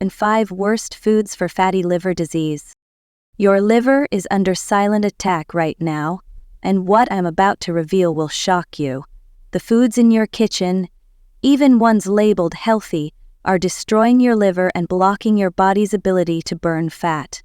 and 5 worst foods for fatty liver disease. Your liver is under silent attack right now, and what I'm about to reveal will shock you. The foods in your kitchen, even ones labeled healthy, are destroying your liver and blocking your body's ability to burn fat.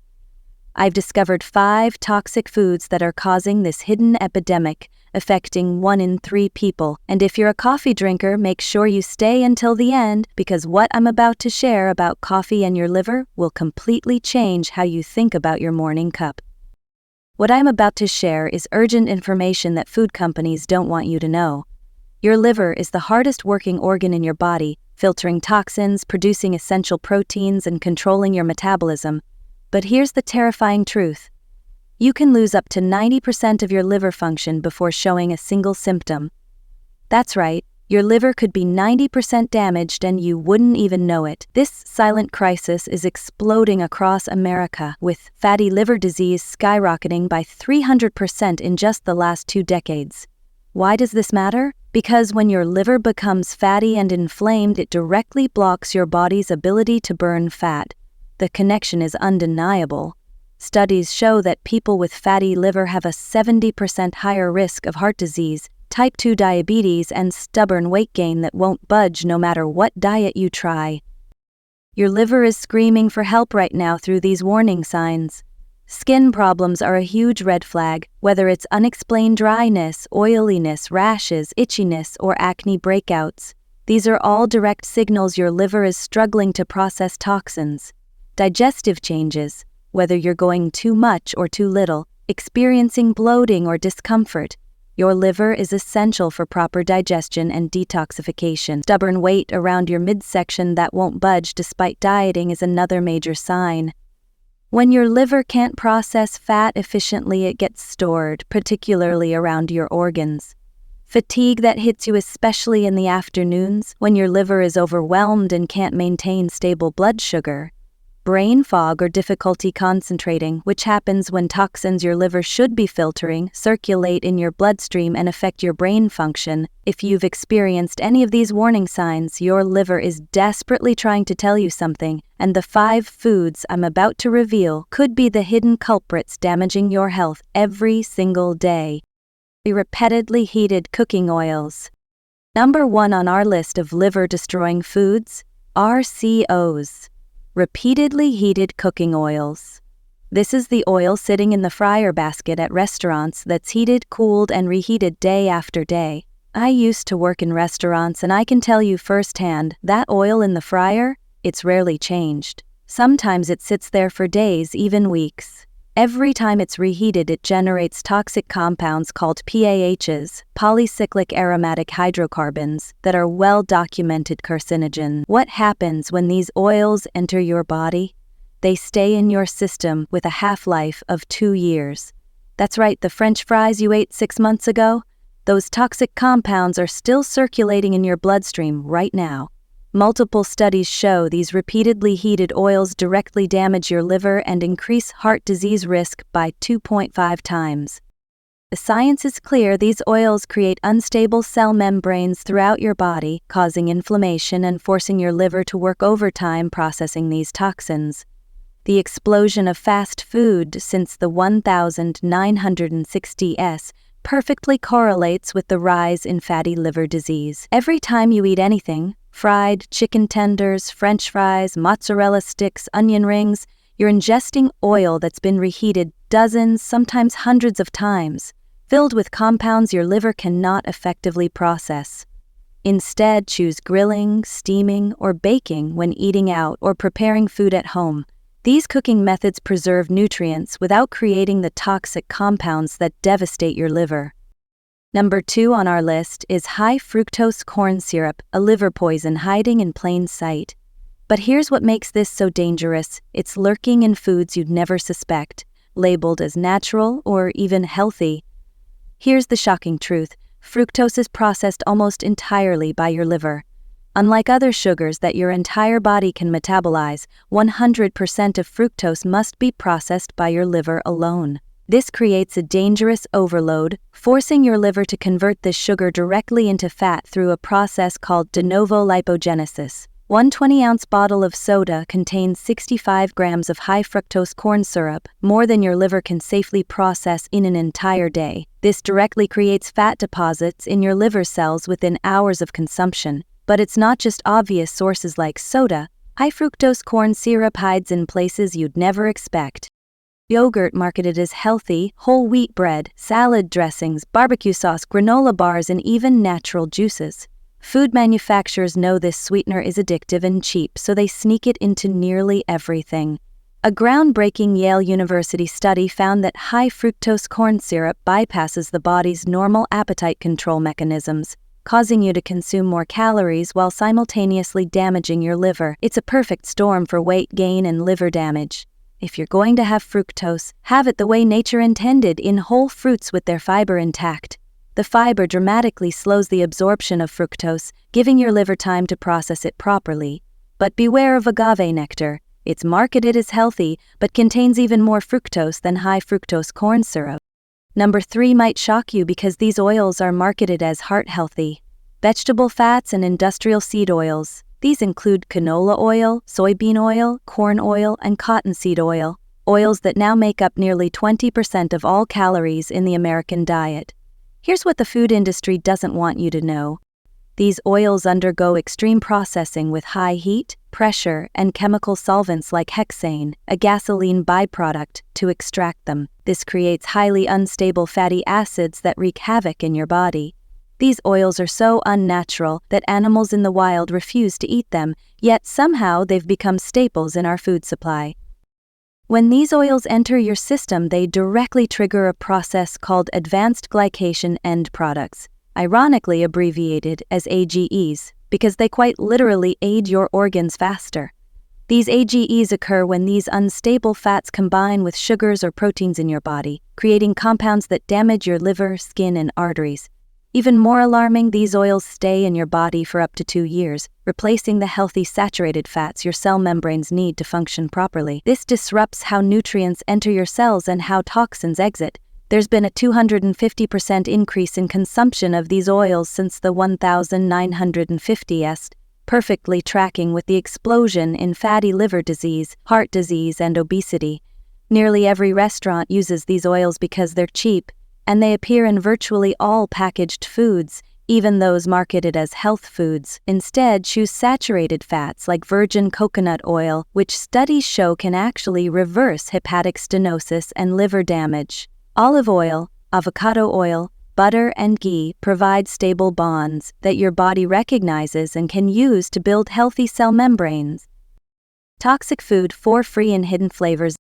I've discovered 5 toxic foods that are causing this hidden epidemic, affecting 1 in 3 people. And if you're a coffee drinker, make sure you stay until the end, because what I'm about to share about coffee and your liver will completely change how you think about your morning cup. What I'm about to share is urgent information that food companies don't want you to know. Your liver is the hardest working organ in your body, filtering toxins, producing essential proteins, and controlling your metabolism. But here's the terrifying truth. You can lose up to 90% of your liver function before showing a single symptom. That's right, your liver could be 90% damaged and you wouldn't even know it. This silent crisis is exploding across America, with fatty liver disease skyrocketing by 300% in just the last 2 decades. Why does this matter? Because when your liver becomes fatty and inflamed, it directly blocks your body's ability to burn fat. The connection is undeniable. Studies show that people with fatty liver have a 70% higher risk of heart disease, type 2 diabetes, and stubborn weight gain that won't budge no matter what diet you try. Your liver is screaming for help right now through these warning signs. Skin problems are a huge red flag, whether it's unexplained dryness, oiliness, rashes, itchiness, or acne breakouts. These are all direct signals your liver is struggling to process toxins. Digestive changes, whether you're going too much or too little, experiencing bloating or discomfort. Your liver is essential for proper digestion and detoxification. Stubborn weight around your midsection that won't budge despite dieting is another major sign. When your liver can't process fat efficiently, it gets stored, particularly around your organs. Fatigue that hits you especially in the afternoons, when your liver is overwhelmed and can't maintain stable blood sugar. Brain fog or difficulty concentrating, which happens when toxins your liver should be filtering circulate in your bloodstream and affect your brain function. If you've experienced any of these warning signs, your liver is desperately trying to tell you something, and the 5 foods I'm about to reveal could be the hidden culprits damaging your health every single day. Repeatedly heated cooking oils. Number 1 on our list of liver-destroying foods, RCOs. Repeatedly heated cooking oils. This is the oil sitting in the fryer basket at restaurants that's heated, cooled, and reheated day after day. I used to work in restaurants, and I can tell you firsthand, that oil in the fryer, it's rarely changed. Sometimes it sits there for days, even weeks. Every time it's reheated, it generates toxic compounds called PAHs, polycyclic aromatic hydrocarbons, that are well-documented carcinogens. What happens when these oils enter your body? They stay in your system with a half-life of 2 years. That's right, the French fries you ate 6 months ago? Those toxic compounds are still circulating in your bloodstream right now. Multiple studies show these repeatedly heated oils directly damage your liver and increase heart disease risk by 2.5 times. The science is clear. These oils create unstable cell membranes throughout your body, causing inflammation and forcing your liver to work overtime processing these toxins. The explosion of fast food since the 1960s perfectly correlates with the rise in fatty liver disease. Every time you eat anything, fried chicken tenders, French fries, mozzarella sticks, onion rings, you're ingesting oil that's been reheated dozens, sometimes hundreds of times, filled with compounds your liver cannot effectively process. Instead, choose grilling, steaming, or baking when eating out or preparing food at home. These cooking methods preserve nutrients without creating the toxic compounds that devastate your liver. Number 2 on our list is high fructose corn syrup, a liver poison hiding in plain sight. But here's what makes this so dangerous. It's lurking in foods you'd never suspect, labeled as natural or even healthy. Here's the shocking truth. Fructose is processed almost entirely by your liver. Unlike other sugars that your entire body can metabolize, 100% of fructose must be processed by your liver alone. This creates a dangerous overload, forcing your liver to convert this sugar directly into fat through a process called de novo lipogenesis. One 20-ounce bottle of soda contains 65 grams of high-fructose corn syrup, more than your liver can safely process in an entire day. This directly creates fat deposits in your liver cells within hours of consumption. But it's not just obvious sources like soda. High-fructose corn syrup hides in places you'd never expect. Yogurt marketed as healthy, whole wheat bread, salad dressings, barbecue sauce, granola bars, and even natural juices. Food manufacturers know this sweetener is addictive and cheap, so they sneak it into nearly everything. A groundbreaking Yale University study found that high-fructose corn syrup bypasses the body's normal appetite control mechanisms, causing you to consume more calories while simultaneously damaging your liver. It's a perfect storm for weight gain and liver damage. If you're going to have fructose, have it the way nature intended, in whole fruits with their fiber intact. The fiber dramatically slows the absorption of fructose, giving your liver time to process it properly. But beware of agave nectar. It's marketed as healthy, but contains even more fructose than high-fructose corn syrup. Number 3 might shock you because these oils are marketed as heart-healthy. Vegetable fats and industrial seed oils. These include canola oil, soybean oil, corn oil, and cottonseed oil, oils that now make up nearly 20% of all calories in the American diet. Here's what the food industry doesn't want you to know. These oils undergo extreme processing with high heat, pressure, and chemical solvents like hexane, a gasoline byproduct, to extract them. This creates highly unstable fatty acids that wreak havoc in your body. These oils are so unnatural that animals in the wild refuse to eat them, yet somehow they've become staples in our food supply. When these oils enter your system, they directly trigger a process called advanced glycation end products, ironically abbreviated as AGEs, because they quite literally aid your organs faster. These AGEs occur when these unstable fats combine with sugars or proteins in your body, creating compounds that damage your liver, skin, and arteries. Even more alarming, these oils stay in your body for up to 2 years, replacing the healthy saturated fats your cell membranes need to function properly. This disrupts how nutrients enter your cells and how toxins exit. There's been a 250% increase in consumption of these oils since the 1950s, perfectly tracking with the explosion in fatty liver disease, heart disease, and obesity. Nearly every restaurant uses these oils because they're cheap, and they appear in virtually all packaged foods, even those marketed as health foods. Instead, choose saturated fats like virgin coconut oil, which studies show can actually reverse hepatic stenosis and liver damage. Olive oil, avocado oil, butter, and ghee provide stable bonds that your body recognizes and can use to build healthy cell membranes. Toxic food, 4 free and hidden flavors.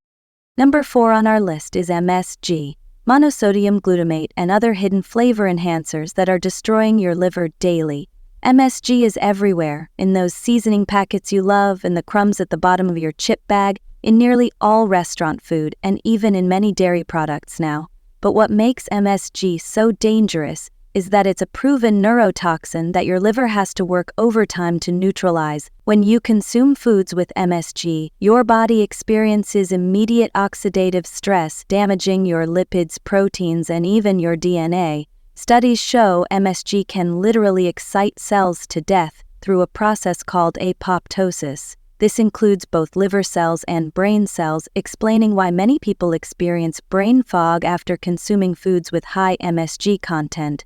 Number 4 on our list is MSG. Monosodium glutamate, and other hidden flavor enhancers that are destroying your liver daily. MSG is everywhere, in those seasoning packets you love, in the crumbs at the bottom of your chip bag, in nearly all restaurant food, and even in many dairy products now. But what makes MSG so dangerous is that it's a proven neurotoxin that your liver has to work overtime to neutralize. When you consume foods with MSG, your body experiences immediate oxidative stress, damaging your lipids, proteins, and even your DNA. Studies show MSG can literally excite cells to death through a process called apoptosis. This includes both liver cells and brain cells, explaining why many people experience brain fog after consuming foods with high MSG content.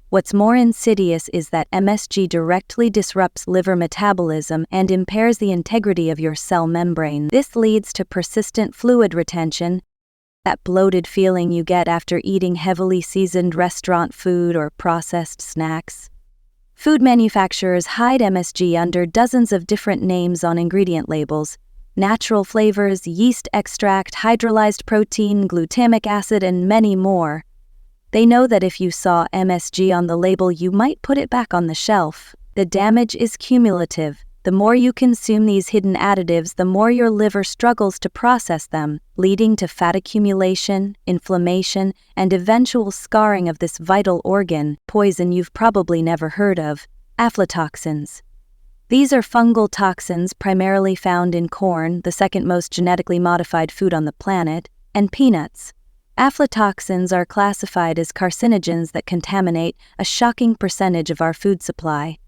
What's more insidious is that MSG directly disrupts liver metabolism and impairs the integrity of your cell membrane. This leads to persistent fluid retention, that bloated feeling you get after eating heavily seasoned restaurant food or processed snacks. Food manufacturers hide MSG under dozens of different names on ingredient labels: natural flavors, yeast extract, hydrolyzed protein, glutamic acid, and many more. They know that if you saw MSG on the label, you might put it back on the shelf. The damage is cumulative. The more you consume these hidden additives, the more your liver struggles to process them, leading to fat accumulation, inflammation, and eventual scarring of this vital organ. Poison you've probably never heard of: aflatoxins. These are fungal toxins primarily found in corn, the second most genetically modified food on the planet, and peanuts. Aflatoxins are classified as carcinogens that contaminate a shocking percentage of our food supply.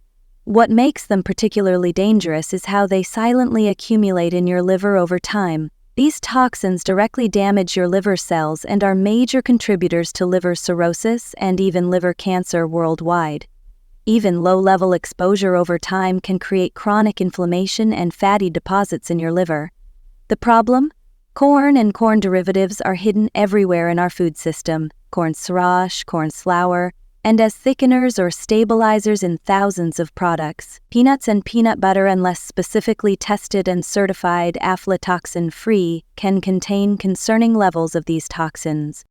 What makes them particularly dangerous is how they silently accumulate in your liver over time. These toxins directly damage your liver cells and are major contributors to liver cirrhosis and even liver cancer worldwide. Even low-level exposure over time can create chronic inflammation and fatty deposits in your liver. The problem? Corn and corn derivatives are hidden everywhere in our food system: corn starch, corn flour, and as thickeners or stabilizers in thousands of products. Peanuts and peanut butter, unless specifically tested and certified aflatoxin-free, can contain concerning levels of these toxins.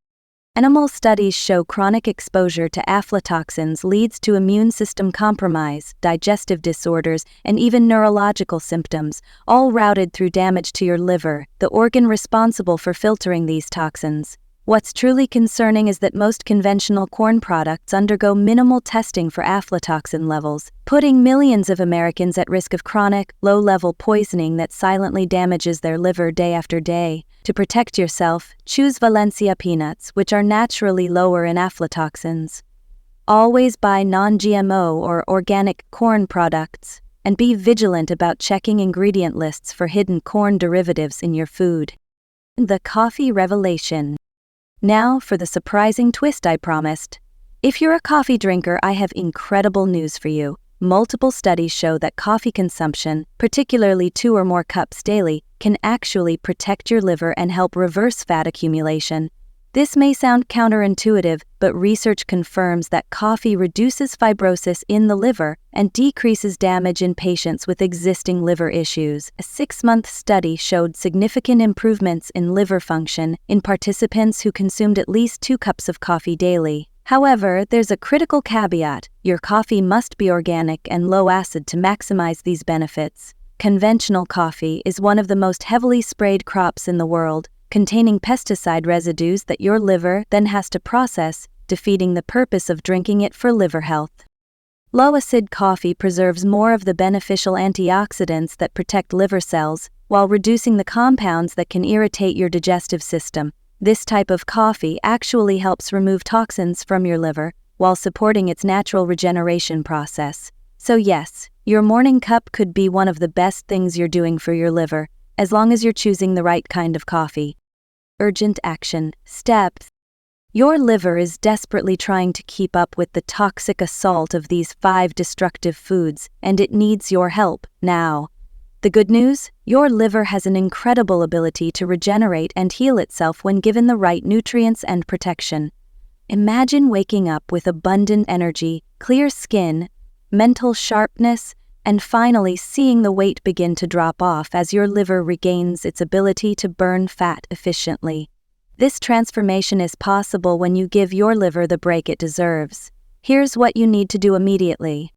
Animal studies show chronic exposure to aflatoxins leads to immune system compromise, digestive disorders, and even neurological symptoms, all routed through damage to your liver, the organ responsible for filtering these toxins. What's truly concerning is that most conventional corn products undergo minimal testing for aflatoxin levels, putting millions of Americans at risk of chronic, low-level poisoning that silently damages their liver day after day. To protect yourself, choose Valencia peanuts, which are naturally lower in aflatoxins. Always buy non-GMO or organic corn products, and be vigilant about checking ingredient lists for hidden corn derivatives in your food. The coffee revelation. Now for the surprising twist I promised. If you're a coffee drinker, I have incredible news for you. Multiple studies show that coffee consumption, particularly 2 or more cups daily, can actually protect your liver and help reverse fat accumulation. This may sound counterintuitive, but research confirms that coffee reduces fibrosis in the liver and decreases damage in patients with existing liver issues. A 6-month study showed significant improvements in liver function in participants who consumed at least 2 cups of coffee daily. However, there's a critical caveat: your coffee must be organic and low acid to maximize these benefits. Conventional coffee is one of the most heavily sprayed crops in the world, containing pesticide residues that your liver then has to process, defeating the purpose of drinking it for liver health. Low-acid coffee preserves more of the beneficial antioxidants that protect liver cells, while reducing the compounds that can irritate your digestive system. This type of coffee actually helps remove toxins from your liver, while supporting its natural regeneration process. So yes, your morning cup could be one of the best things you're doing for your liver, as long as you're choosing the right kind of coffee. Urgent action steps. Your liver is desperately trying to keep up with the toxic assault of these 5 destructive foods, and it needs your help now. The good news? Your liver has an incredible ability to regenerate and heal itself when given the right nutrients and protection. Imagine waking up with abundant energy, clear skin, mental sharpness, and finally seeing the weight begin to drop off as your liver regains its ability to burn fat efficiently. This transformation is possible when you give your liver the break it deserves. Here's what you need to do immediately.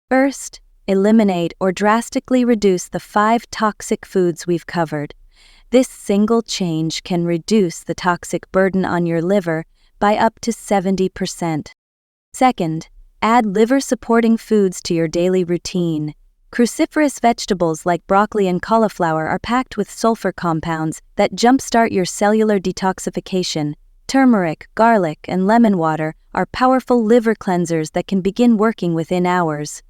First, eliminate or drastically reduce the 5 toxic foods we've covered. This single change can reduce the toxic burden on your liver by up to 70%. Second, add liver-supporting foods to your daily routine. Cruciferous vegetables like broccoli and cauliflower are packed with sulfur compounds that jumpstart your cellular detoxification. Turmeric, garlic, and lemon water are powerful liver cleansers that can begin working within hours.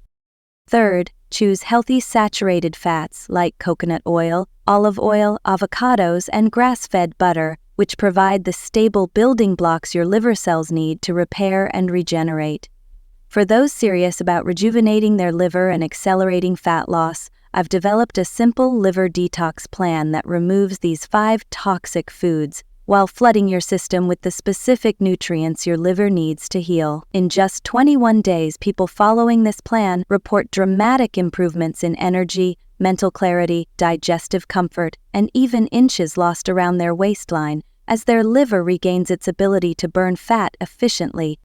Third, choose healthy saturated fats like coconut oil, olive oil, avocados, and grass-fed butter, which provide the stable building blocks your liver cells need to repair and regenerate. For those serious about rejuvenating their liver and accelerating fat loss, I've developed a simple liver detox plan that removes these 5 toxic foods while flooding your system with the specific nutrients your liver needs to heal. In just 21 days, people following this plan report dramatic improvements in energy, mental clarity, digestive comfort, and even inches lost around their waistline as their liver regains its ability to burn fat efficiently